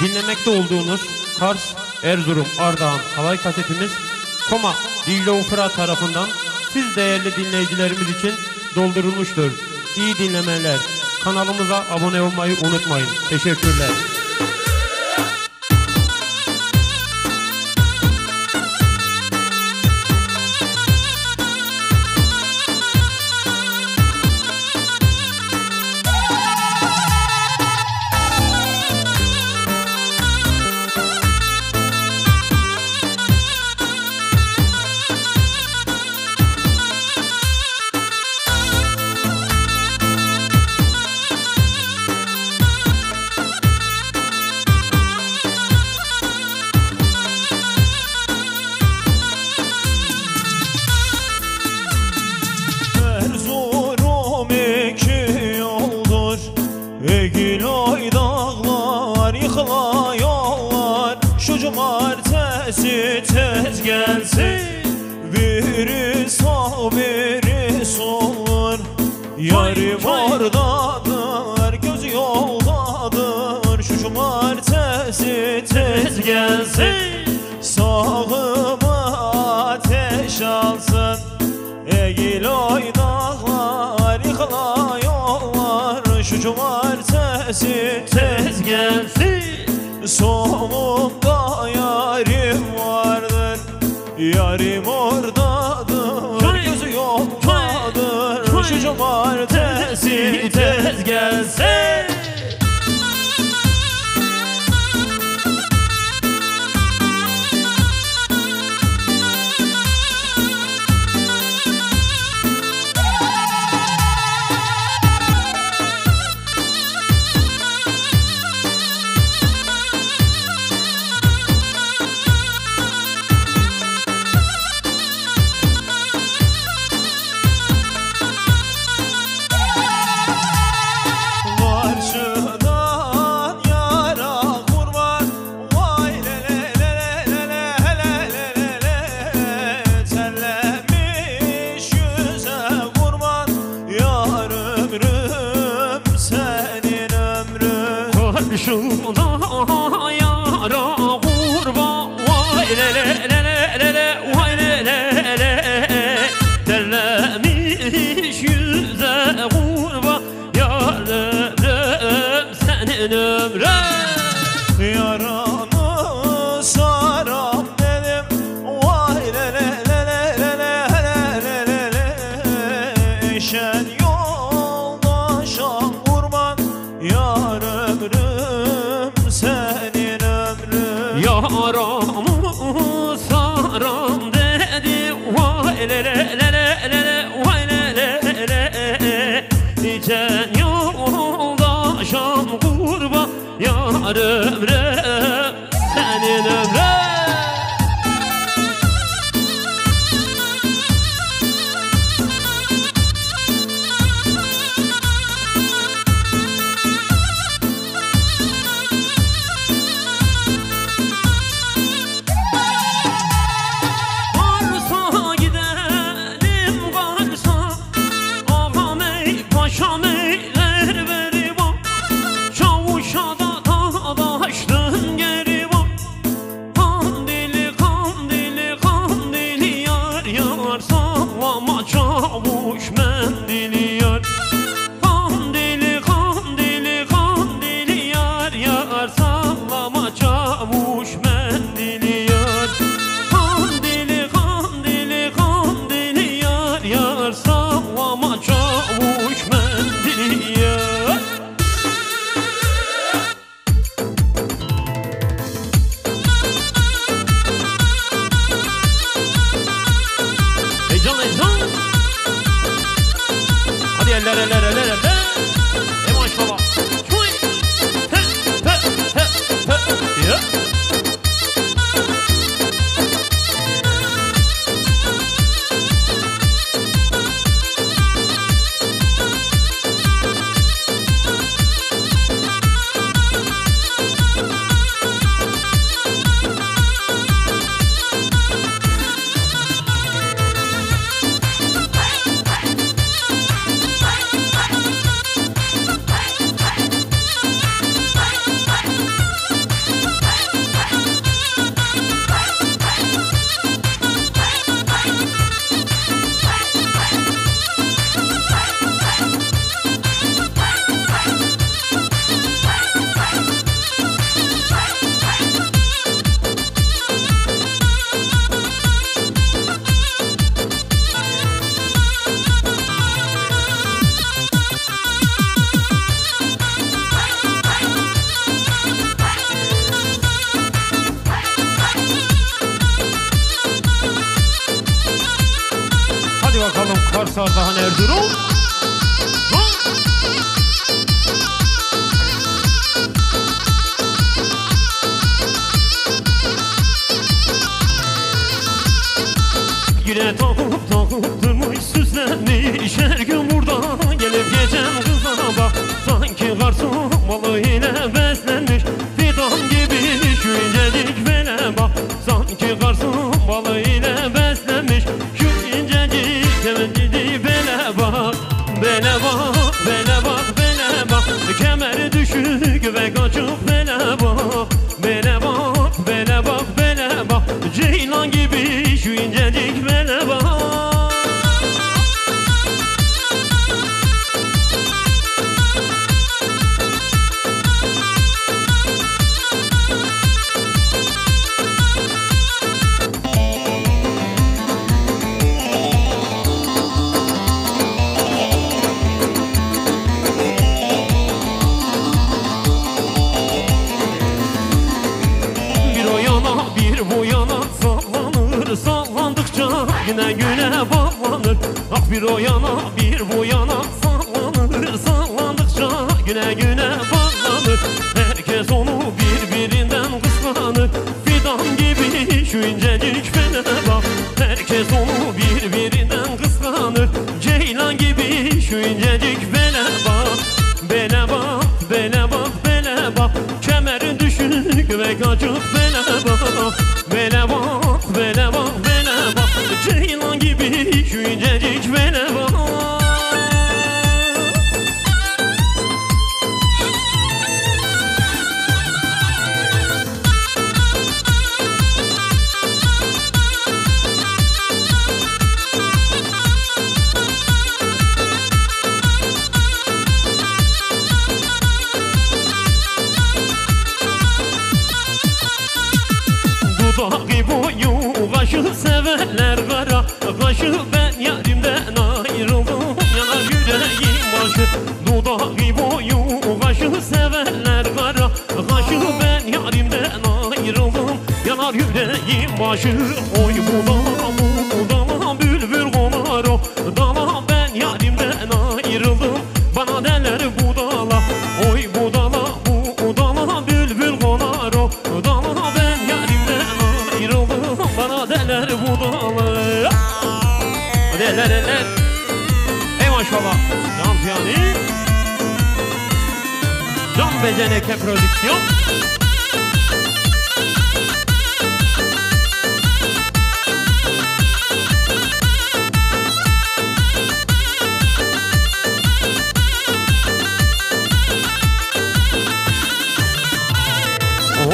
Dinlemekte olduğunuz Kars, Erzurum, Ardahan halay kasetimiz Koma Dicle Ufra tarafından siz değerli dinleyicilerimiz için doldurulmuştur. İyi dinlemeler. Kanalımıza abone olmayı unutmayın. Teşekkürler. Egiloy dağlar, yıkıla yollar, şu cumartesi tez gelsin. Biri sağ biri solur, yarim oradadır, gözü yoldadır. Şu cumartesi tez gelsin, sağıma ateş alsın. Egiloy dağlar, yıkıla yollar, şu cumartesi tez gelsin. Solumda yarim vardır, yarim oradadır, gözü yoldadır. Şu cumartesi tez gelsin. Şuna yara kurban, vay le le le le le le, vay le le le. Terlemiş yüze kurban, yarım senin ömrün. Yaramı saram dedim, vay le le le le le le le le. Eşen yoldaşa kurban, yar ömrüm senin ömrün. Yaramı saram dedi, vay le le le le le, vay le le le. Sen yoldaşam kurban, yar ömrüm senin ömrün. Paşam eyler beri bak, çavuşa da dadaştır Kars, Ardahan, Erzurum. Yine takıp takıp durmuş süslenmiş her gün buradan gelip geçen kızlara bak. Sanki Kars'ın malı ile beslenmiş fidan gibi şu incecik bele bak. Sanki Kars'ın malı ile beslenmiş şu incecik incecik bele bak. Bele bak, bele bak, bele bak, kemer düşük ve kaçık bele bak. Bele bak, bele bak, bele bak, ceylan gibi şu incecik bele bak. Güne güne bağlanır. Ah bir o yana bir bu yana sallanır. Sallandıkça güne güne bağlanır. Herkes onu birbirinden kıskanır. Fidan gibi şu incecik bele bak. Herkes onu birbirinden kıskanır. Ceylan gibi şu incecik bele bak. Bele bak, bele bak, bele bak, kemerin düşük ve kaçık bele bak. Bele bak, bele bak, bele bak, ceylan gibi şu incecik bele bak. Dudağı boyu kaşı severler kara. Kaşı ben yarimden ayrıldım, yanar yüreğim başı. Dudağı boyu kaşı severler kara. Kaşı ben yarimden ayrıldım, yanar yüreğim başı. Oy bu dala bülbül konar o dala, ben yarimden ayrıldım, bana derler bu dala. Oy bu dala bülbül konar o dala, ben yarimden ayrıldım, bana derler bu dala. Derler. Ey maşallah. Can Piyani, Can Beceneke Prodüksiyon.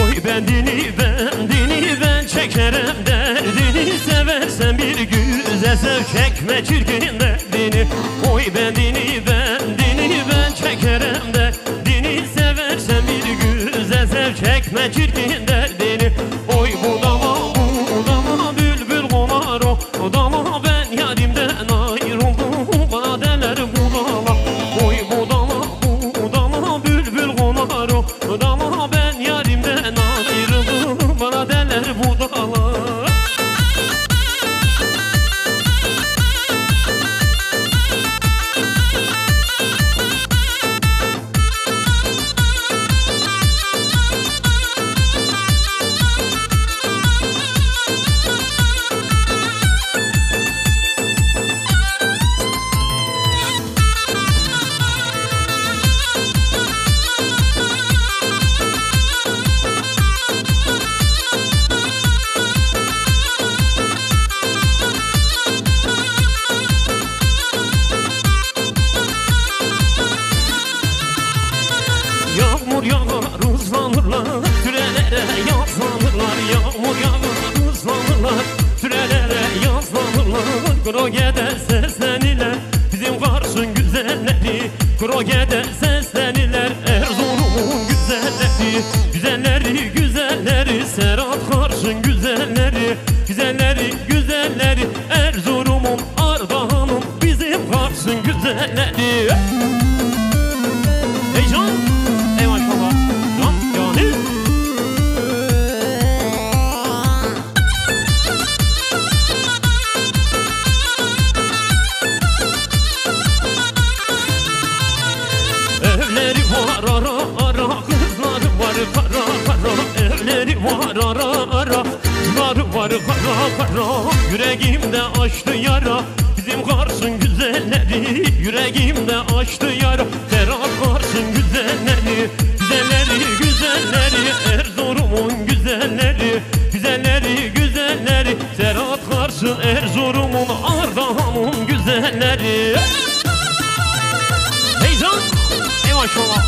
Oy bendini ben çekerim derdini. Seversen bir güzel sev, çekme çirkin derdini. Oy bendini ben çekerim derdini. Seversen bir güzel sev, çekme çirkin derdini. Oy bu dala bülbül konar o dala, ben yarimden ayrıldım, bana derler bu dala. Oy bu dala bülbül konar o dala, ben yarimden ayrıldım, bana derler bu dala. Yağmur yağar ıslanırlar, sürelere yaslanırlar. Yağmur yağar ıslanırlar, sürelere yaslanırlar. Kroge'de seslenirler bizim Kars'ın güzelleri. Kroge'de seslenirler Erzurum'un güzelleri. Güzelleri güzelleri Serhat Kars'ın güzelleri. Güzelleri güzelleri Erzurum'un, Ardahan'ın, bizim Kars'ın güzelleri. Hey can, ey maşallah, can yani. var ara ara, kızları var kara kara, evleri var ara ara, kızları var kara kara. Yüreğimde açtı yara bizim Kars'ın güzelleri, yüreğimde açtı yara Serhat Kars'ın güzelleri, güzelleri güzelleri, Erzurum'un güzelleri, güzelleri güzelleri, Serhat Kars'ın Erzurum'un Ardahan'ın güzelleri. Heyecan, ey maşallah.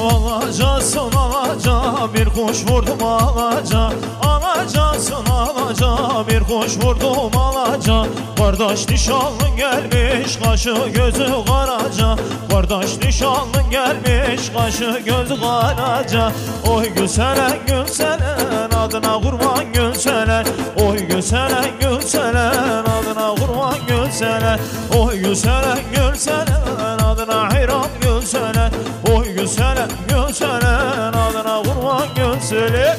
Ağacaksın ağaca, bir kuş vurdum ağaca. Ağacaksın ağaca, bir kuş vurdum ağaca. Kardeş nişanlın gelmiş, kaşı gözü karaca. Kardeş nişanlın gelmiş, kaşı gözü karaca. Oy Gülselen Gülselen, adına kurban Gülselen. Oy Gülselen Gülselen, adına kurban Gülselen. Oy Gülselen Gülselen, adına hayran Gülselen. Oy Gülselen Gülselen, adına kurban Gülselen.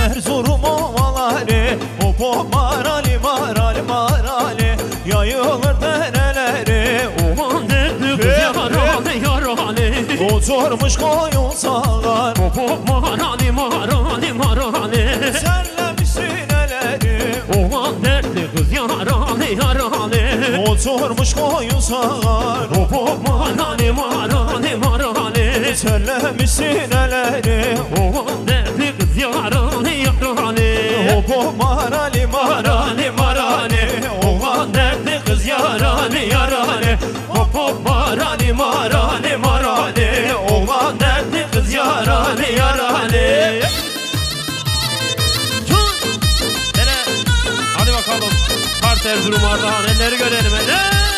Erzurum ovaları, hop hop marali marali marali, yayılır dereleri. Oman derdi kız yaralı yaralı, Oturmuş koyun sağar, hop hop marali marali marali. Sellemişsin eleri. Oman derdi kız yaralı yaralı, Oturmuş koyun sağar, hop hop marali marali marali. Sellemişsin eleri. Oman derdi kız yaralı yaralı, Hop hop marali marali marali. oman derdi kız yaralı yaralı, hop hop marali marali marali. Oman derdi kız yaralı yaralı. Hadi bakalım. Kars Erzurum Ardahan elleri görelim hele.